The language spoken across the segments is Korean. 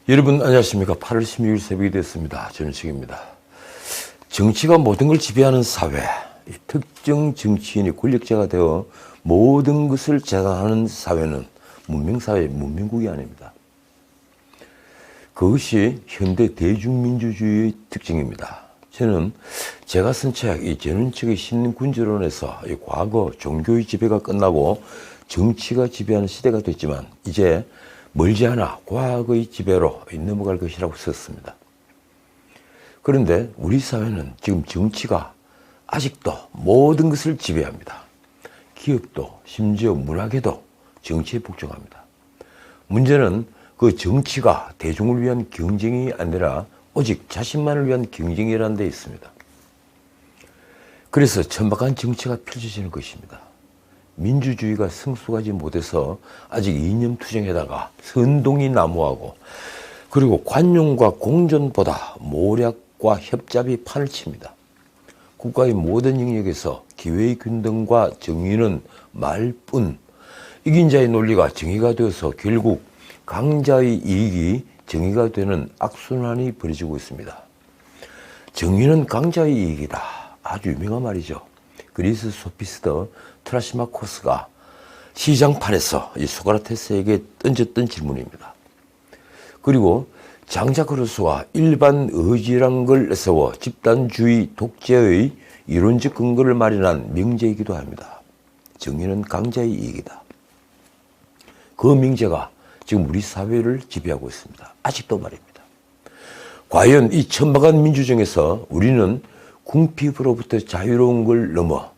여러분 안녕하십니까. 8월 16일 새벽이 됐습니다. 전우식입니다. 정치가 모든 걸 지배하는 사회, 특정 정치인이 권력자가 되어 모든 것을 재단하는 사회는 문명사회, 문명국이 아닙니다. 그것이 현대 대중민주주의의 특징입니다. 저는 제가 쓴 책, 이 전원칙의 신군주론에서 이 과거 종교의 지배가 끝나고 정치가 지배하는 시대가 됐지만 이제 멀지 않아 과학의 지배로 넘어갈 것이라고 썼습니다. 그런데 우리 사회는 지금 정치가 아직도 모든 것을 지배합니다. 기업도 심지어 문화계도 정치에 복종합니다. 문제는 그 정치가 대중을 위한 경쟁이 아니라 오직 자신만을 위한 경쟁이라는 데 있습니다. 그래서 천박한 정치가 펼쳐지는 것입니다. 민주주의가 성숙하지 못해서 아직 이념투쟁에다가 선동이 난무하고 그리고 관용과 공존보다 모략과 협잡이 판을 칩니다. 국가의 모든 영역에서 기회의 균등과 정의는 말뿐, 이긴 자의 논리가 정의가 되어서 결국 강자의 이익이 정의가 되는 악순환이 벌어지고 있습니다. 정의는 강자의 이익이다. 아주 유명한 말이죠. 그리스 소피스트 트라시마코스가 시장판에서 이 소크라테스에게 던졌던 질문입니다. 그리고 장자크 루소가 일반 의지란 걸 세워 집단주의 독재의 이론적 근거를 마련한 명제이기도 합니다. 정의는 강자의 이익이다. 그 명제가 지금 우리 사회를 지배하고 있습니다. 아직도 말입니다. 과연 이 천박한 민주정에서 우리는 궁핍으로부터 자유로운 걸 넘어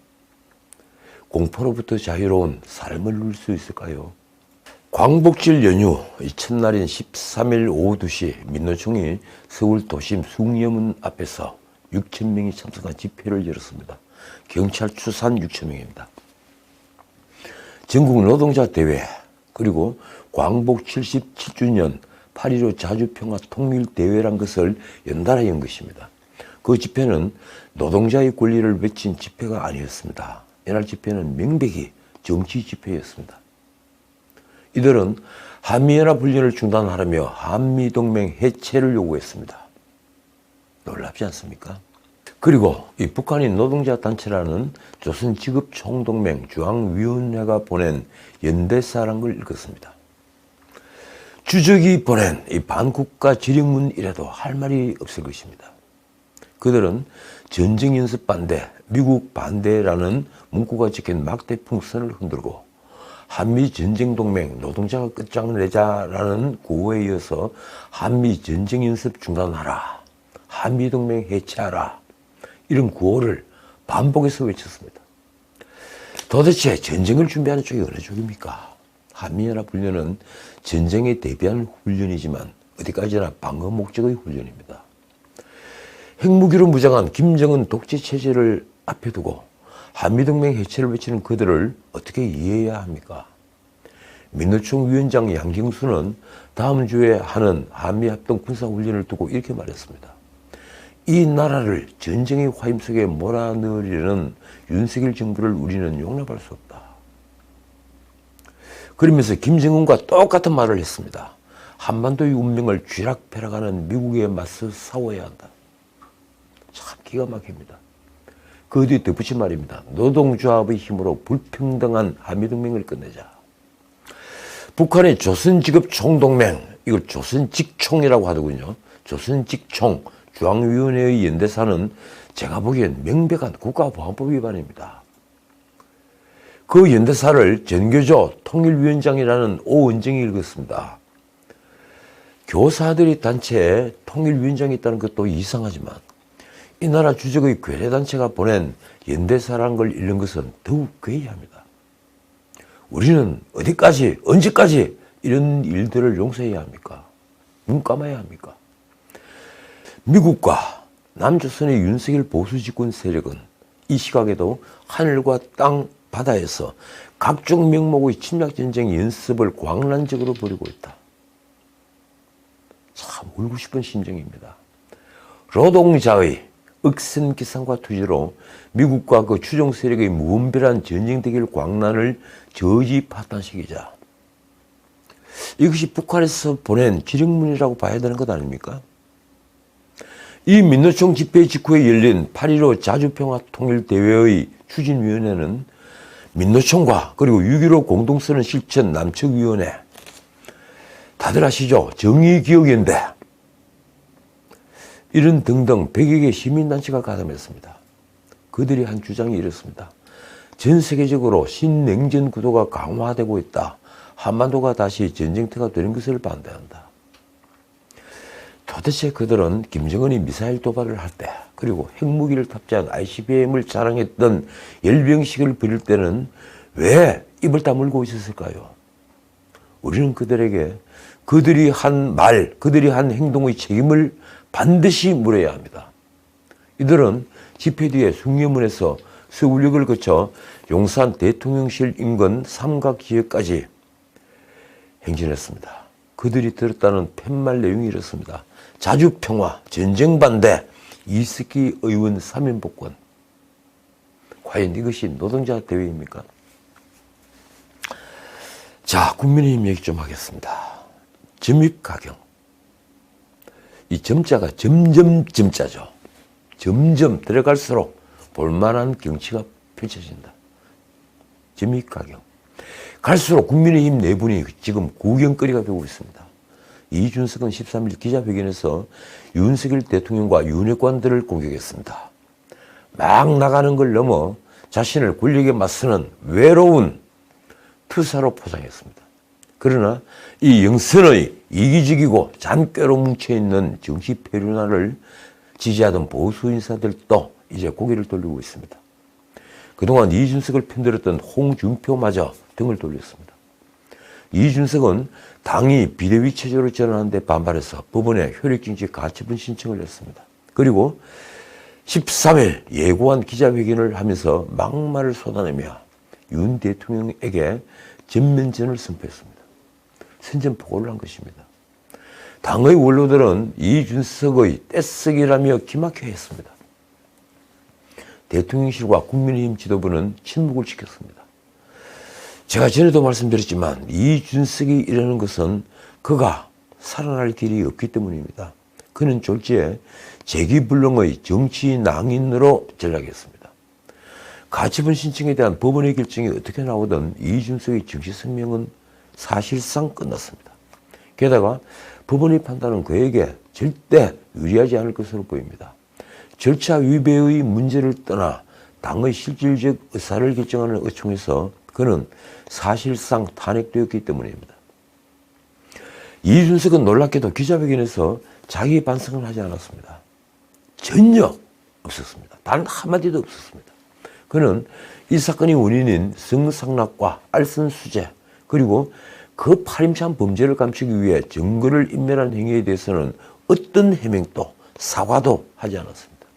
공포로부터 자유로운 삶을 누릴 수 있을까요? 광복절 연휴 첫날인 13일 오후 2시 민노총이 서울 도심 숭례문 앞에서 6,000명이 참석한 집회를 열었습니다. 경찰 추산 6,000명입니다. 전국 노동자 대회 그리고 광복 77주년 8.15 자주평화 통일대회란 것을 연달아 연 것입니다. 그 집회는 노동자의 권리를 외친 집회가 아니었습니다. 이날 집회는 명백히 정치 집회였습니다. 이들은 한미연합훈련을 중단하라며 한미동맹 해체를 요구했습니다. 놀랍지 않습니까? 그리고 이 북한이 노동자 단체라는 조선직업총동맹 중앙위원회가 보낸 연대사라는 걸 읽었습니다. 주적이 보낸 이 반국가 지령문이라도 할 말이 없을 것입니다. 그들은 전쟁 연습 반대, 미국 반대라는 문구가 적힌 막대 풍선을 흔들고 한미 전쟁 동맹 노동자가 끝장내자라는 구호에 이어서 한미 전쟁 연습 중단하라, 한미 동맹 해체하라 이런 구호를 반복해서 외쳤습니다. 도대체 전쟁을 준비하는 쪽이 어느 쪽입니까? 한미연합훈련은 전쟁에 대비하는 훈련이지만 어디까지나 방어 목적의 훈련입니다. 핵무기로 무장한 김정은 독재체제를 앞에 두고 한미동맹 해체를 외치는 그들을 어떻게 이해해야 합니까? 민노총 위원장 양경수는 다음 주에 하는 한미합동 군사훈련을 두고 이렇게 말했습니다. 이 나라를 전쟁의 화임 속에 몰아넣으려는 윤석열 정부를 우리는 용납할 수 없다. 그러면서 김정은과 똑같은 말을 했습니다. 한반도의 운명을 쥐락펴락하는 미국에 맞서 싸워야 한다. 참 기가 막힙니다. 그 뒤에 덧붙인 말입니다. 노동조합의 힘으로 불평등한 한미동맹을 끝내자. 북한의 조선직업총동맹, 이걸 조선직총이라고 하더군요. 조선직총 중앙위원회의 연대사는 제가 보기엔 명백한 국가보안법 위반입니다. 그 연대사를 전교조 통일위원장이라는 오은정이 읽었습니다. 교사들이 단체에 통일위원장이 있다는 것도 이상하지만 이 나라 주적의 괴뢰단체가 보낸 연대사라는 걸 읽는 것은 더욱 괴이합니다. 우리는 어디까지, 언제까지 이런 일들을 용서해야 합니까? 눈 감아야 합니까? 미국과 남조선의 윤석열 보수집권 세력은 이 시각에도 하늘과 땅, 바다에서 각종 명목의 침략전쟁 연습을 광란적으로 벌이고 있다. 참 울고 싶은 심정입니다. 노동자의 억센기상과 투지로 미국과 그 추종 세력의 무분별한 전쟁 대결 광란을 저지 파탄시키자 이것이 북한에서 보낸 지령문이라고 봐야 되는 것 아닙니까? 이 민노총 집회 직후에 열린 8.15 자주평화통일대회의 추진위원회는 민노총과 그리고 6.15 공동선언 실천 남측위원회, 다들 아시죠? 정의기억연대, 이런 등등 100여 개 시민단체가 가담했습니다. 그들이 한 주장이 이렇습니다. 전 세계적으로 신냉전 구도가 강화되고 있다. 한반도가 다시 전쟁터가 되는 것을 반대한다. 도대체 그들은 김정은이 미사일 도발을 할 때, 그리고 핵무기를 탑재한 ICBM을 자랑했던 열병식을 벌일 때는 왜 입을 다물고 있었을까요? 우리는 그들에게 그들이 한 말, 그들이 한 행동의 책임을 반드시 물어야 합니다. 이들은 집회 뒤에 숭례문에서 서울역을 거쳐 용산 대통령실 인근 삼각지역까지 행진했습니다. 그들이 들었다는 팻말 내용이 이렇습니다. 자주평화, 전쟁반대, 이스키 의원 3인 복권. 과연 이것이 노동자 대회입니까? 자, 국민의힘 얘기 좀 하겠습니다. 점입가경. 이 점자가 점점점자죠. 점점 들어갈수록 볼만한 경치가 펼쳐진다. 점입가경. 갈수록 국민의힘 내분이 지금 구경거리가 되고 있습니다. 이준석은 13일 기자회견에서 윤석열 대통령과 윤핵관들을 공격했습니다. 막 나가는 걸 넘어 자신을 권력에 맞서는 외로운 투사로 포장했습니다. 그러나 이 영선의 이기적이고 잔꾀로 뭉쳐있는 정치 페루나를 지지하던 보수 인사들도 이제 고개를 돌리고 있습니다. 그동안 이준석을 편들었던 홍준표마저 등을 돌렸습니다. 이준석은 당이 비대위 체제로 전환하는 데 반발해서 법원에 효력정지 가처분 신청을 했습니다. 그리고 13일 예고한 기자회견을 하면서 막말을 쏟아내며 윤 대통령에게 전면전을 선포했습니다. 선전포고를 한 것입니다. 당의 원로들은 이준석의 떼쓰기라며 기막혀 했습니다. 대통령실과 국민의힘 지도부는 침묵을 지켰습니다. 제가 전에도 말씀드렸지만 이준석이 이러는 것은 그가 살아날 길이 없기 때문입니다. 그는 졸지에 재기불능의 정치 낭인으로 전락했습니다. 가처분 신청에 대한 법원의 결정이 어떻게 나오든 이준석의 정치 생명은 사실상 끝났습니다. 게다가 법원의 판단은 그에게 절대 유리하지 않을 것으로 보입니다. 절차 위배의 문제를 떠나 당의 실질적 의사를 결정하는 의총에서 그는 사실상 탄핵되었기 때문입니다. 이준석은 놀랍게도 기자회견에서 자기 반성을 하지 않았습니다. 전혀 없었습니다. 단 한마디도 없었습니다. 그는 이 사건의 원인인 성상납과 알선수재, 그리고 그 파렴치한 범죄를 감추기 위해 증거를 인멸한 행위에 대해서는 어떤 해명도 사과도 하지 않았습니다.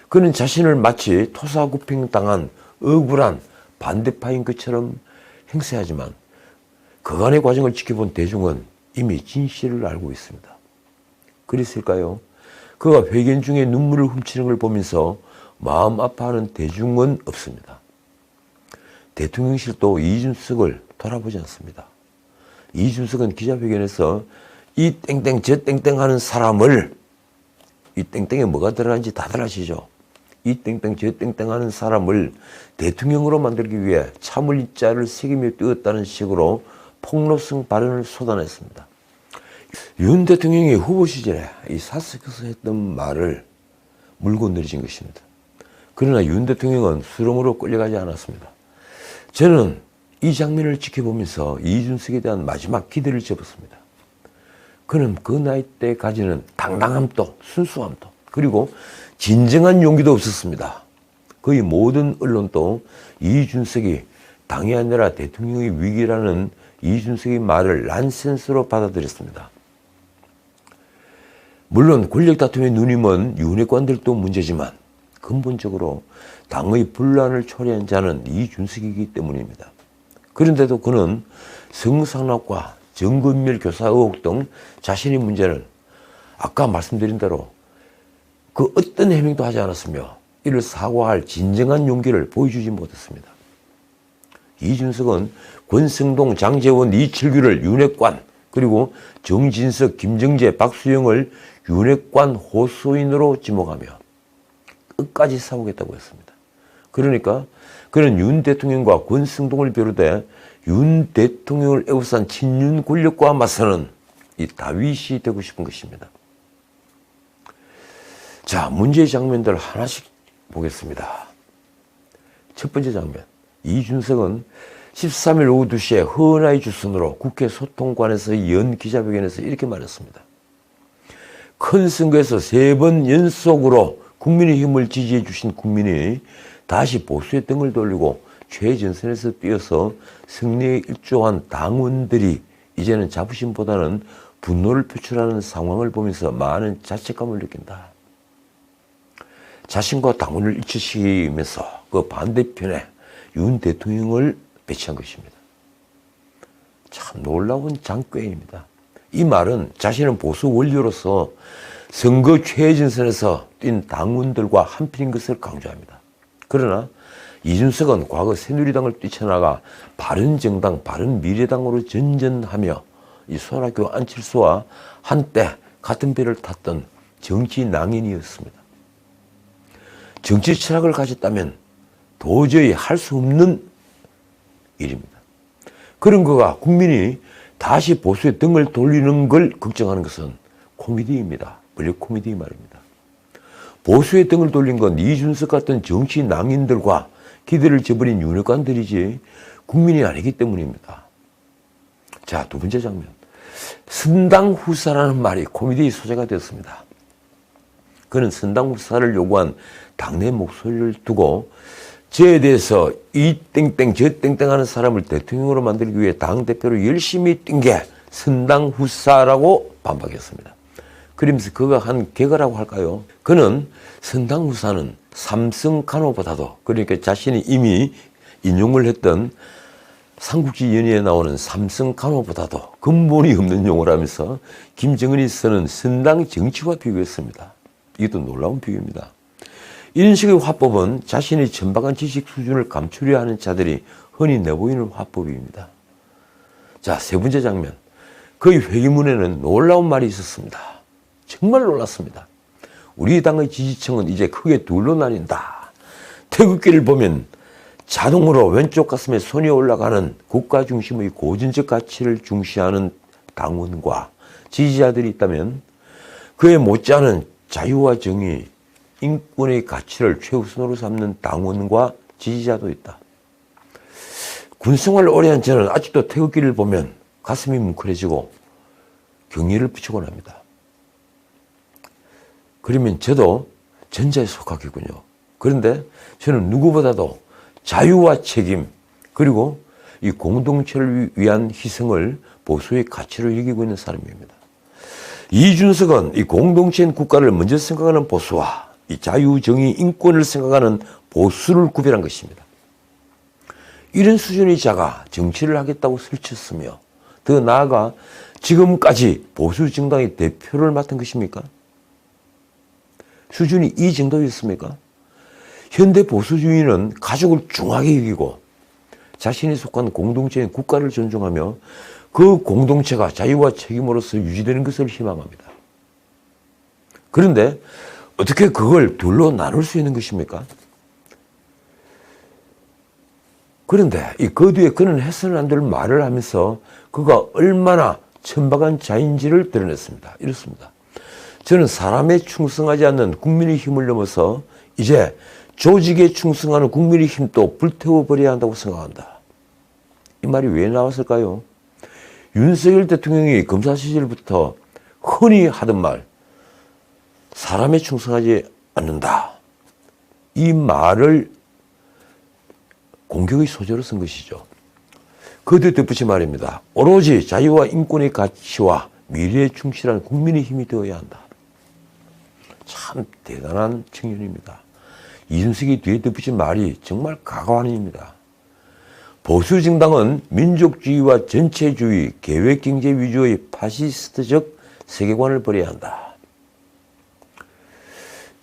그는 자신을 마치 토사구팽당한 억울한 반대파인 것처럼 행세하지만 그간의 과정을 지켜본 대중은 이미 진실을 알고 있습니다. 그랬을까요? 그가 회견 중에 눈물을 훔치는 걸 보면서 마음 아파하는 대중은 없습니다. 대통령실도 이준석을 돌아보지 않습니다. 이준석은 기자회견에서 이 땡땡 저 땡땡 하는 사람을, 이 땡땡에 뭐가 들어가는지 다들 아시죠? 이 땡땡 저 땡땡 하는 사람을 대통령으로 만들기 위해 참을자를 새기며 뛰었다는 식으로 폭로성 발언을 쏟아냈습니다. 윤 대통령이 후보 시절에 이 사석에서 했던 말을 물고 늘어진 것입니다. 그러나 윤 대통령은 수렁으로 끌려가지 않았습니다. 저는 이 장면을 지켜보면서 이준석에 대한 마지막 기대를 접었습니다. 그는 그 나이 때 가지는 당당함도 순수함도 그리고 진정한 용기도 없었습니다. 거의 모든 언론도 이준석이 당이 아니라 대통령의 위기라는 이준석의 말을 란센스로 받아들였습니다. 물론 권력 다툼에 눈이 먼 윤핵관들도 문제지만 근본적으로 당의 분란을 초래한 자는 이준석이기 때문입니다. 그런데도 그는 성상납과 정근멸 교사 의혹 등 자신의 문제를 아까 말씀드린 대로 그 어떤 해명도 하지 않았으며 이를 사과할 진정한 용기를 보여주지 못했습니다. 이준석은 권성동, 장제원, 이철규를 윤핵관, 그리고 정진석, 김정재, 박수영을 윤핵관 호소인으로 지목하며 끝까지 싸우겠다고 했습니다. 그러니까 그는 윤 대통령과 권성동을 비롯해 윤 대통령을 에워싼 친윤 권력과 맞서는 이 다윗이 되고 싶은 것입니다. 자, 문제의 장면들 하나씩 보겠습니다. 첫 번째 장면, 이준석은 13일 오후 2시에 허은하의 주선으로 국회 소통관에서 연 기자회견에서 이렇게 말했습니다. 큰 선거에서 3번 연속으로 국민의힘을 지지해 주신 국민이 다시 보수의 등을 돌리고 최전선에서 뛰어서 승리에 일조한 당원들이 이제는 자부심보다는 분노를 표출하는 상황을 보면서 많은 자책감을 느낀다. 자신과 당원을 일치시키면서 그 반대편에 윤 대통령을 배치한 것입니다. 참 놀라운 장꾀입니다. 이 말은 자신은 보수 원리로서 선거 최전선에서 뛴 당원들과 한편인 것을 강조합니다. 그러나 이준석은 과거 새누리당을 뛰쳐나가 바른정당, 바른미래당으로 전전하며 이 손학규, 안철수와 한때 같은 배를 탔던 정치 낭인이었습니다. 정치 철학을 가졌다면 도저히 할 수 없는 일입니다. 그런 그가 국민이 다시 보수의 등을 돌리는 걸 걱정하는 것은 코미디입니다. 원래 코미디 말입니다. 보수의 등을 돌린 건 이준석 같은 정치 낭인들과 기대를 저버린 윤핵관들이지 국민이 아니기 때문입니다. 자, 두 번째 장면. 선당후사라는 말이 코미디의 소재가 되었습니다. 그는 선당후사를 요구한 당내 목소리를 두고 저에 대해서 이 땡땡 저 땡땡 하는 사람을 대통령으로 만들기 위해 당대표로 열심히 뛴 게 선당후사라고 반박했습니다. 그러면서 그가 한 개그라고 할까요? 그는 선당후사는 삼성간호보다도, 그러니까 자신이 이미 인용을 했던 삼국지 연의에 나오는 삼성간호보다도 근본이 없는 용어라면서 김정은이 쓰는 선당 정치와 비교했습니다. 이것도 놀라운 비교입니다. 이런 식의 화법은 자신의 천박한 지식 수준을 감추려 하는 자들이 흔히 내보이는 화법입니다. 자, 세 번째 장면. 그의 회의문에는 놀라운 말이 있었습니다. 정말 놀랐습니다. 우리 당의 지지층은 이제 크게 둘로 나뉜다. 태극기를 보면 자동으로 왼쪽 가슴에 손이 올라가는 국가 중심의 고전적 가치를 중시하는 당원과 지지자들이 있다면 그에 못지않은 자유와 정의, 인권의 가치를 최우선으로 삼는 당원과 지지자도 있다. 군생활을 오래 한 저는 아직도 태극기를 보면 가슴이 뭉클해지고 경의를 붙이곤 합니다. 그러면 저도 전자에 속하겠군요. 그런데 저는 누구보다도 자유와 책임, 그리고 이 공동체를 위한 희생을 보수의 가치로 여기고 있는 사람입니다. 이준석은 이 공동체인 국가를 먼저 생각하는 보수와 이 자유, 정의, 인권을 생각하는 보수를 구별한 것입니다. 이런 수준의 자가 정치를 하겠다고 설쳤으며 더 나아가 지금까지 보수 정당의 대표를 맡은 것입니까? 수준이 이 정도였습니까? 현대 보수주의는 가족을 중하게 여기고 자신이 속한 공동체인 국가를 존중하며 그 공동체가 자유와 책임으로서 유지되는 것을 희망합니다. 그런데 어떻게 그걸 둘로 나눌 수 있는 것입니까? 그런데 그 뒤에 그는 해서는 안 될 말을 하면서 그가 얼마나 천박한 자인지를 드러냈습니다. 이렇습니다. 저는 사람에 충성하지 않는 국민의 힘을 넘어서 이제 조직에 충성하는 국민의 힘도 불태워버려야 한다고 생각한다. 이 말이 왜 나왔을까요? 윤석열 대통령이 검사 시절부터 흔히 하던 말, 사람에 충성하지 않는다. 이 말을 공격의 소재로 쓴 것이죠. 그 뒤에 덧붙인 말입니다. 오로지 자유와 인권의 가치와 미래에 충실한 국민의 힘이 되어야 한다. 참 대단한 청년입니다. 이준석이 뒤에 덧붙인 말이 정말 가관입니다. 보수 정당은 민족주의와 전체주의, 계획경제 위주의 파시스트적 세계관을 버려야 한다.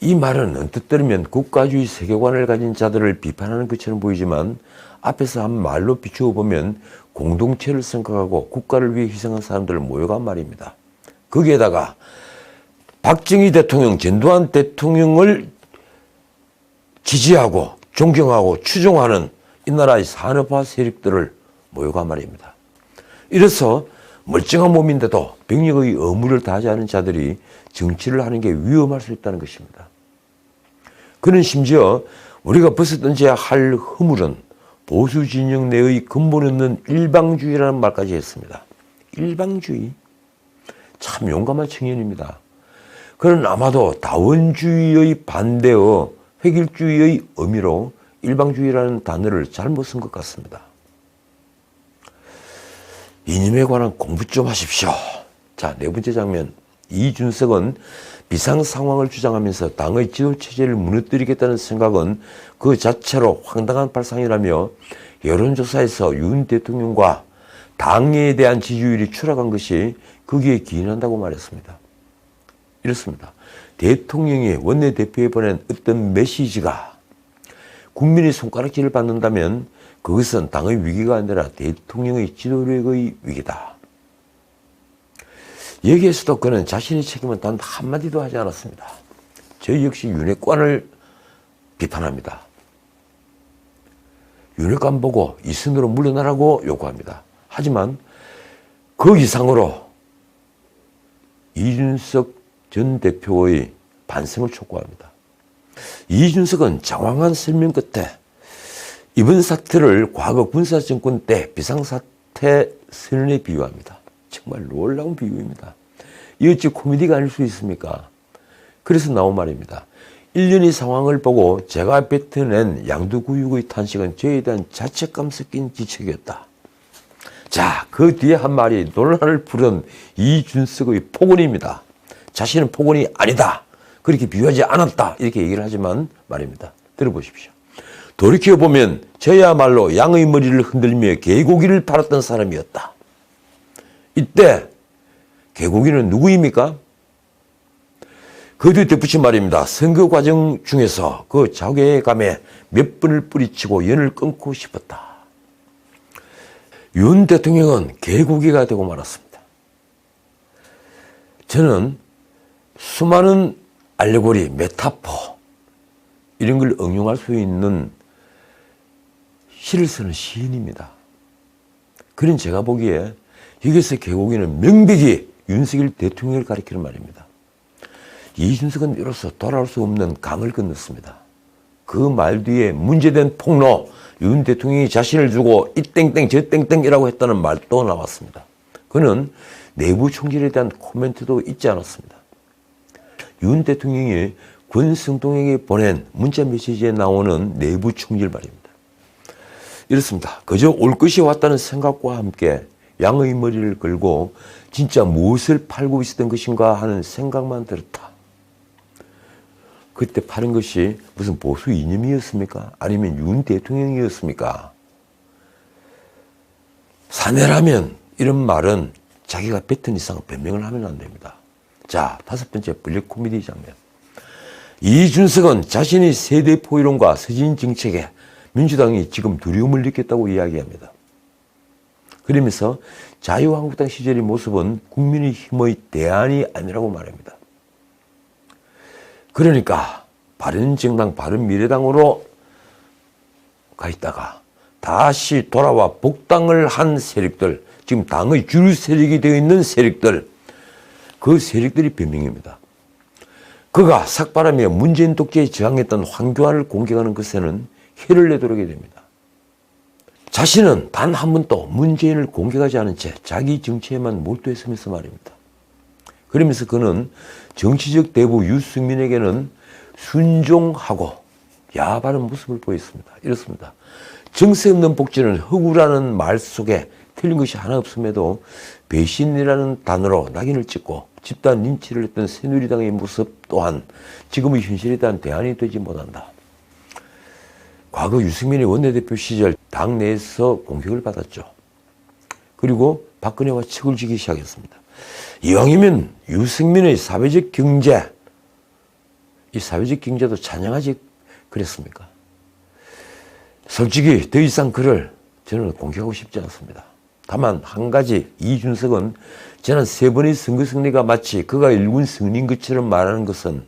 이 말은 언뜻 들으면 국가주의 세계관을 가진 자들을 비판하는 것처럼 보이지만 앞에서 한 말로 비추어 보면 공동체를 생각하고 국가를 위해 희생한 사람들을 모여간 말입니다. 거기에다가 박정희 대통령, 전두환 대통령을 지지하고 존경하고 추종하는 이 나라의 산업화 세력들을 모여간 말입니다. 이래서 멀쩡한 몸인데도 병력의 의무를 다하지 않은 자들이 정치를 하는 게 위험할 수 있다는 것입니다. 그는 심지어 우리가 벗어던져야 할 허물은 보수 진영 내의 근본 없는 일방주의라는 말까지 했습니다. 일방주의? 참 용감한 청년입니다. 그는 아마도 다원주의의 반대어 획일주의의 의미로 일방주의라는 단어를 잘못 쓴 것 같습니다. 이념에 관한 공부 좀 하십시오. 자, 네 번째 장면. 이준석은 비상 상황을 주장하면서 당의 지도체제를 무너뜨리겠다는 생각은 그 자체로 황당한 발상이라며 여론조사에서 윤 대통령과 당에 대한 지지율이 추락한 것이 거기에 기인한다고 말했습니다. 이렇습니다. 대통령이 원내대표에 보낸 어떤 메시지가 국민의 손가락질을 받는다면 그것은 당의 위기가 아니라 대통령의 지도력의 위기다. 여기에서도 그는 자신의 책임은 단 한마디도 하지 않았습니다. 저희 역시 윤핵관을 비판합니다. 윤핵관 보고 이선으로 물러나라고 요구합니다. 하지만 그 이상으로 이준석 전 대표의 반성을 촉구합니다. 이준석은 장황한 설명 끝에 이번 사태를 과거 군사정권 때 비상사태 선언에 비유합니다. 정말 놀라운 비유입니다. 이 어찌 코미디가 아닐 수 있습니까? 그래서 나온 말입니다. 1년의 상황을 보고 제가 뱉어낸 양두구육의 탄식은 저에 대한 자책감 섞인 지책이었다. 자, 그 뒤에 한 말이 논란을 부른 이준석의 폭언입니다. 자신은 폭언이 아니다. 그렇게 비유하지 않았다. 이렇게 얘기를 하지만 말입니다. 들어보십시오. 돌이켜보면 저야말로 양의 머리를 흔들며 개고기를 팔았던 사람이었다. 이때 개고기는 누구입니까? 그 뒤에 덧붙인 말입니다. 선거 과정 중에서 그 자괴감에 몇 번을 뿌리치고 연을 끊고 싶었다. 윤 대통령은 개고기가 되고 말았습니다. 저는 수많은 알레고리, 메타포 이런 걸 응용할 수 있는 시를 쓰는 시인입니다. 그런 제가 보기에 여기서 개고기는 명백히 윤석열 대통령을 가리키는 말입니다. 이준석은 이로써 돌아올 수 없는 강을 건넜습니다. 그 말 뒤에 문제된 폭로, 윤 대통령이 자신을 두고 이 땡땡 저 땡땡이라고 했다는 말도 나왔습니다. 그는 내부 총질에 대한 코멘트도 잊지 않았습니다. 윤 대통령이 권성동에게 보낸 문자 메시지에 나오는 내부 총질 말입니다. 이렇습니다. 그저 올 것이 왔다는 생각과 함께 양의 머리를 걸고 진짜 무엇을 팔고 있었던 것인가 하는 생각만 들었다. 그때 파는 것이 무슨 보수 이념이었습니까? 아니면 윤 대통령이었습니까? 사내라면 이런 말은 자기가 뱉은 이상 변명을 하면 안 됩니다. 자, 다섯 번째 블랙 코미디 장면. 이준석은 자신의 세대 포이론과 서진 정책에 민주당이 지금 두려움을 느꼈다고 이야기합니다. 그러면서 자유한국당 시절의 모습은 국민의힘의 대안이 아니라고 말합니다. 그러니까 바른정당, 바른미래당으로 가 있다가 다시 돌아와 복당을 한 세력들, 지금 당의 주류 세력이 되어 있는 세력들, 그 세력들이 변명입니다. 그가 삭발하며 문재인 독재에 저항했던 황교안을 공격하는 것에는 해를 내도록게 됩니다. 자신은 단 한 번도 문재인을 공격하지 않은 채 자기 정치에만 몰두했으면서 말입니다. 그러면서 그는 정치적 대부 유승민에게는 순종하고 야바른 모습을 보였습니다. 이렇습니다. 정세 없는 복지는 허구라는 말 속에 틀린 것이 하나 없음에도 배신이라는 단어로 낙인을 찍고 집단 린치를 했던 새누리당의 모습 또한 지금의 현실에 대한 대안이 되지 못한다. 과거 유승민의 원내대표 시절 당내에서 공격을 받았죠. 그리고 박근혜와 척을 지기 시작했습니다. 이왕이면 유승민의 사회적 경제, 이 사회적 경제도 찬양하지 그랬습니까? 솔직히 더 이상 그를 저는 공격하고 싶지 않습니다. 다만 한 가지, 이준석은 지난 3번의 선거 승리가 마치 그가 일군 승리인 것처럼 말하는 것은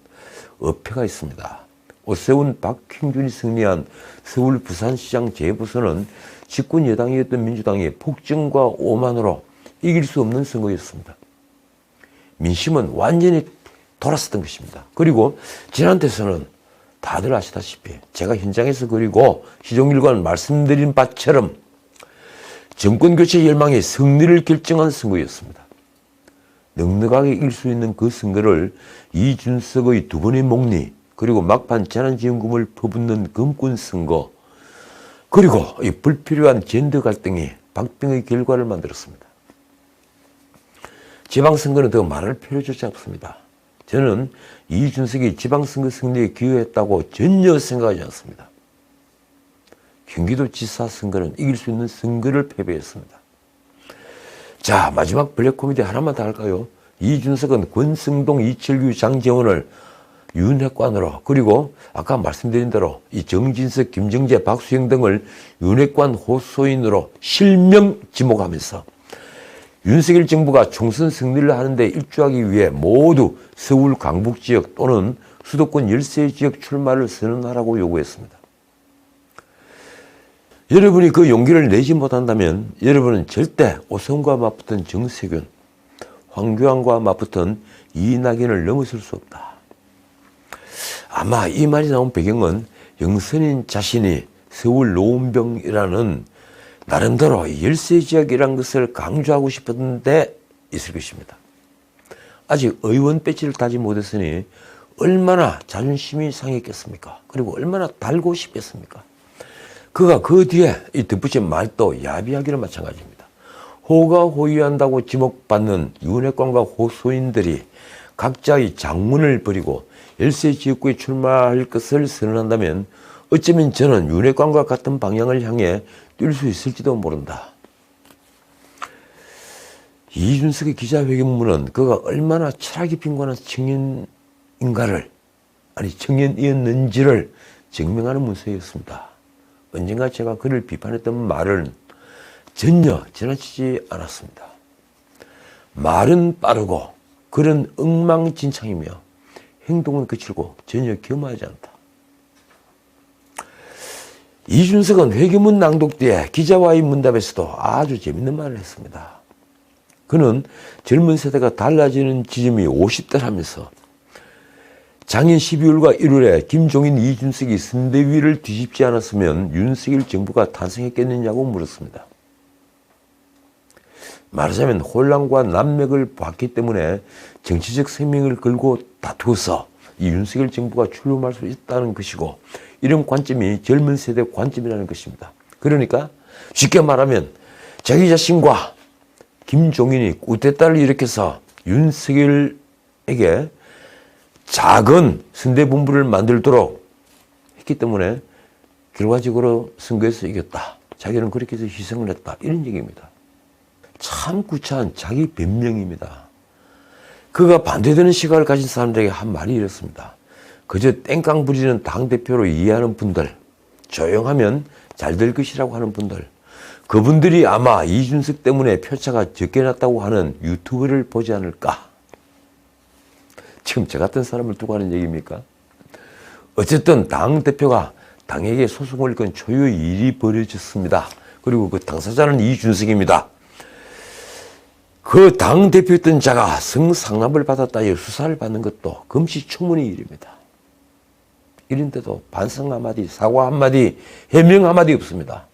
어폐가 있습니다. 오세훈, 박형준이 승리한 서울 부산시장 재보선은 집권 여당이었던 민주당이 폭정과 오만으로 이길 수 없는 선거였습니다. 민심은 완전히 돌았었던 것입니다. 그리고 지난 대선은 다들 아시다시피 제가 현장에서 그리고 시종일관 말씀드린 바처럼 정권교체 열망의 승리를 결정한 선거였습니다. 넉넉하게 이길 수 있는 그 선거를 이준석의 2번의 목리, 그리고 막판 재난지원금을 퍼붓는 금권 선거, 그리고 이 불필요한 젠더 갈등이 박빙의 결과를 만들었습니다. 지방선거는 더 말할 필요조차 없습니다. 저는 이준석이 지방선거 승리에 기여했다고 전혀 생각하지 않습니다. 경기도지사 선거는 이길 수 있는 선거를 패배했습니다. 자, 마지막 블랙 코미디 하나만 더 할까요? 이준석은 권성동, 이철규, 장제원을 윤핵관으로, 그리고 아까 말씀드린 대로 이 정진석, 김정재, 박수영 등을 윤핵관 호소인으로 실명 지목하면서 윤석열 정부가 총선 승리를 하는데 일조하기 위해 모두 서울 강북지역 또는 수도권 열세 지역 출마를 선언하라고 요구했습니다. 여러분이 그 용기를 내지 못한다면 여러분은 절대 오세훈과 맞붙은 정세균, 황교안과 맞붙은 이낙연을 넘어설 수 없다. 아마 이 말이 나온 배경은 영선인 자신이 서울 노원병이라는 나름대로 열세 지역이라는 것을 강조하고 싶었는데 있을 것입니다. 아직 의원 배지를 따지 못했으니 얼마나 자존심이 상했겠습니까? 그리고 얼마나 달고 싶겠습니까? 그가 그 뒤에 이 덧붙인 말도 야비하기로 마찬가지입니다. 호가 호위한다고 지목받는 윤핵관과 호소인들이 각자의 장문을 버리고 열세 지역구에 출마할 것을 선언한다면 어쩌면 저는 윤핵관과 같은 방향을 향해 뛸 수 있을지도 모른다. 이준석의 기자회견문은 그가 얼마나 철학이 빈곤한 청년이었는지를 증명하는 문서였습니다. 언젠가 제가 그를 비판했던 말은 전혀 지나치지 않았습니다. 말은 빠르고 글은 엉망진창이며 행동은 거칠고 전혀 겸하지 않다. 이준석은 회견문 낭독 뒤에 기자와의 문답에서도 아주 재밌는 말을 했습니다. 그는 젊은 세대가 달라지는 지점이 50대라면서 작년 12월과 1월에 김종인, 이준석이 선대위를 뒤집지 않았으면 윤석열 정부가 탄생했겠느냐고 물었습니다. 말하자면 혼란과 난맥을 봤기 때문에 정치적 생명을 걸고 다투어서 이 윤석열 정부가 출범할 수 있다는 것이고, 이런 관점이 젊은 세대 관점이라는 것입니다. 그러니까 쉽게 말하면 자기 자신과 김종인이 쿠데타를 일으켜서 윤석열에게 작은 선대본부를 만들도록 했기 때문에 결과적으로 선거에서 이겼다. 자기는 그렇게 해서 희생을 했다. 이런 얘기입니다. 참 구차한 자기 변명입니다. 그가 반대되는 시각을 가진 사람들에게 한 말이 이렇습니다. 그저 땡깡 부리는 당대표로 이해하는 분들, 조용하면 잘 될 것이라고 하는 분들, 그분들이 아마 이준석 때문에 표차가 적게 났다고 하는 유튜브를 보지 않을까? 지금 저 같은 사람을 두고 하는 얘기입니까? 어쨌든 당대표가 당에게 소송을 건 초유의 일이 벌어졌습니다. 그리고 그 당사자는 이준석입니다. 그 당대표였던 자가 성상납을 받았다에 수사를 받는 것도 금시초문의 일입니다. 이런데도 반성 한마디, 사과 한마디, 해명 한마디 없습니다.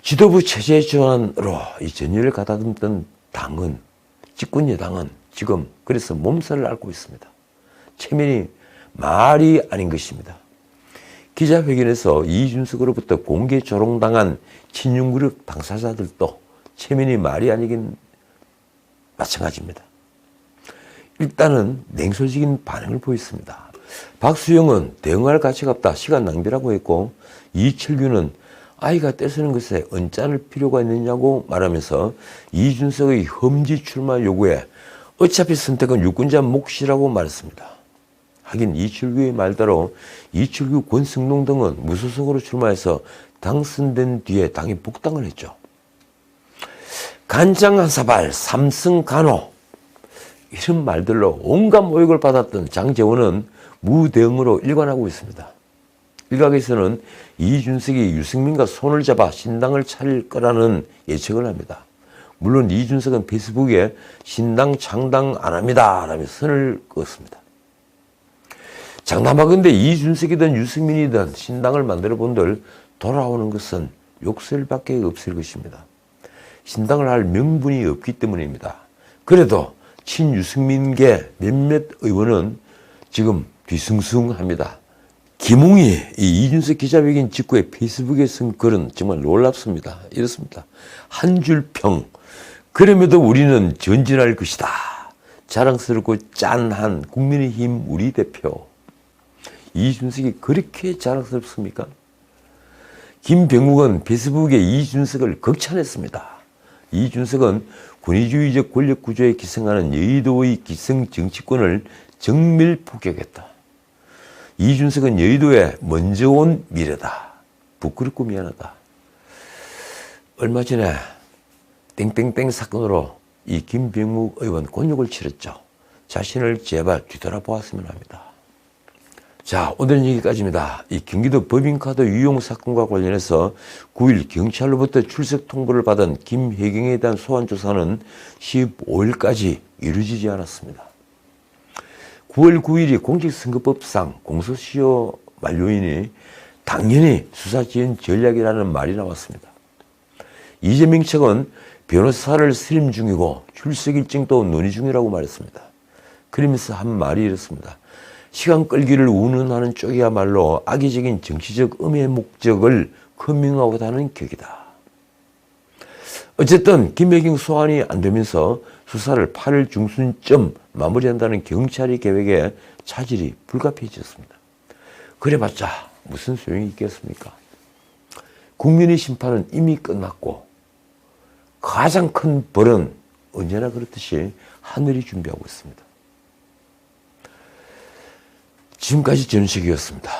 지도부 체제 전환으로 이 전열을 가다듬던 당은, 집권 여당은 지금 그래서 몸살을 앓고 있습니다. 체면이 말이 아닌 것입니다. 기자회견에서 이준석으로부터 공개 조롱당한 친윤그룹 당사자들도 체면이 말이 아니긴 마찬가지입니다. 일단은 냉소적인 반응을 보였습니다. 박수영은 대응할 가치가 없다, 시간 낭비라고 했고, 이철규는 아이가 떼쓰는 것에 언짢을 필요가 있느냐고 말하면서 이준석의 험지 출마 요구에 어차피 선택은 유권자 몫이라고 말했습니다. 하긴 이철규의 말대로 이철규, 권성동 등은 무소속으로 출마해서 당선된 뒤에 당이 복당을 했죠. 간장 한 사발, 삼승 간호 이런 말들로 온갖 모욕을 받았던 장제원은 무대응으로 일관하고 있습니다. 일각에서는 이준석이 유승민과 손을 잡아 신당을 차릴 거라는 예측을 합니다. 물론 이준석은 페이스북에 신당 창당 안 합니다 라며 선을 그었습니다. 장담하건대 이준석이든 유승민이든 신당을 만들어 본들 돌아오는 것은 욕설밖에 없을 것입니다. 신당을 할 명분이 없기 때문입니다. 그래도 친유승민계 몇몇 의원은 지금 뒤숭숭합니다. 김웅이 이 이준석 기자회견 직후에 페이스북에 쓴 글은 정말 놀랍습니다. 이렇습니다. 한 줄 평. 그럼에도 우리는 전진할 것이다. 자랑스럽고 짠한 국민의힘 우리 대표. 이준석이 그렇게 자랑스럽습니까? 김병욱은 페이스북에 이준석을 극찬했습니다. 이준석은 권위주의적 권력구조에 기생하는 여의도의 기성 정치권을 정밀 폭격했다. 이준석은 여의도에 먼저 온 미래다. 부끄럽고 미안하다. 얼마 전에 땡땡땡 사건으로 이 김병욱 의원 곤욕을 치렀죠. 자신을 제발 뒤돌아보았으면 합니다. 자, 오늘은 여기까지입니다. 이 경기도 법인카드 유용 사건과 관련해서 9일 경찰로부터 출석 통보를 받은 김혜경에 대한 소환조사는 15일까지 이루어지지 않았습니다. 9월 9일이 공직선거법상 공소시효 만료이니 당연히 수사지연 전략이라는 말이 나왔습니다. 이재명 측은 변호사를 선임 중이고 출석 일정도 논의 중이라고 말했습니다. 그러면서 한 말이 이렇습니다. 시간 끌기를 운운하는 쪽이야말로 악의적인 정치적 음해 목적을 커밍아웃하는 격이다. 어쨌든 김혜경 소환이 안 되면서 수사를 8월 중순쯤 마무리한다는 경찰의 계획에 차질이 불가피해졌습니다. 그래봤자 무슨 소용이 있겠습니까? 국민의 심판은 이미 끝났고 가장 큰 벌은 언제나 그렇듯이 하늘이 준비하고 있습니다. 지금까지 전우식이었습니다.